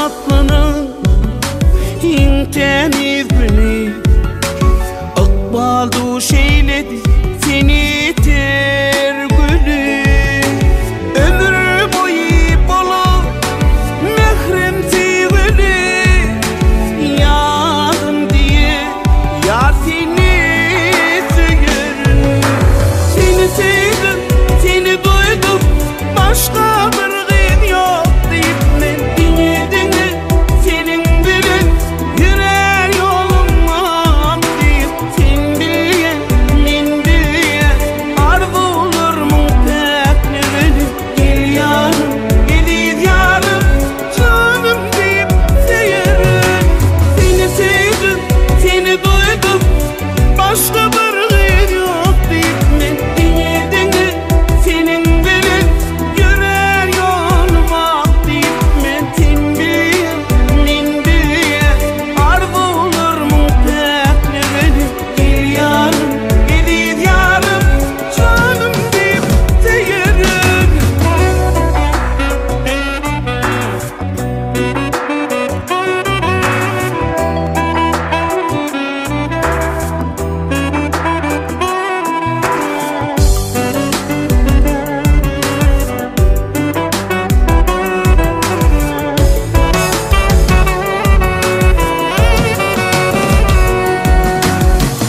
matlının inteniz günü Akbaldu şeyledi seni ter gülü Ömür boyu bolu mehrem sevgili Yarım diye yar seni severim Seni sevdim, seni duydum Başka bir gün yok deyip men dinle Senin bilen yüreğ yoluma deyip Sen bilyen, men bilyen Arzular mı teknerini Gel yarım, geliz yarım Canım deyip severim Seni sevdim, seni duydum Başka bir gün yok deyip men dinle Senin bilen yüreğ yoluma deyip men Sen bilyen, men bilyen Arzular mı teknerini Gel yarım, geliz yarım Canım deyip severim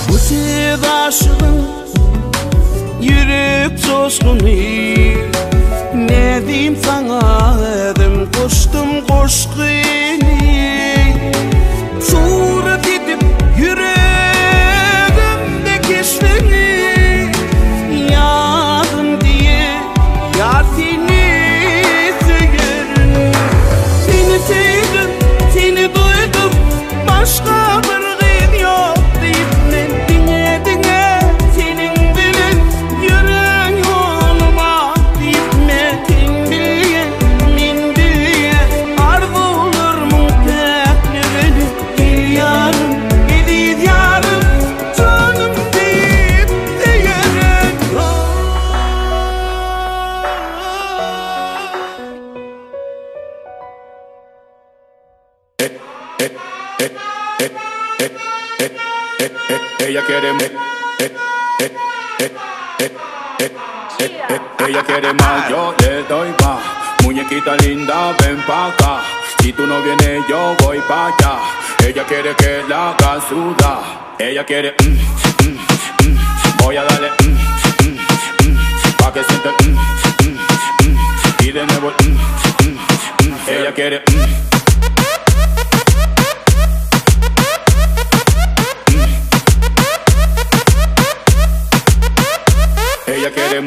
Bu sevdaşığın yürek coşkunu Ne diyeyim sana edim koştum koşkunu Surat edip yüreğimde keşfini Yardım diye yar seni severim Seni sevdim, seni duydum Başka bir gün yok deyip men dinle Senin bilen yüreğin yoluma deyip men Sen bilyen, men bilyen Arzular mı teknerini Gel yarım, geliz yarım Canım deyip severim Ella quiere ella quiere más, yo le doy más. Muñequita linda, ven pa' acá. Si tú no vienes, yo voy pa' allá. Ella quiere que la haga sudar. Ella quiere voy a darle pa' que sienta y de nuevo ella quiere ella quiere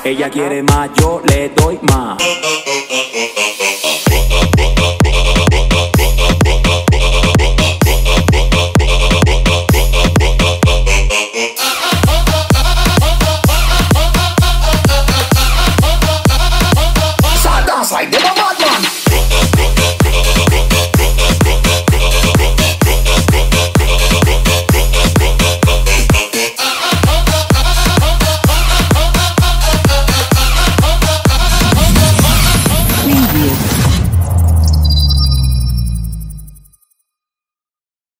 ella quiere más, yo le doy más.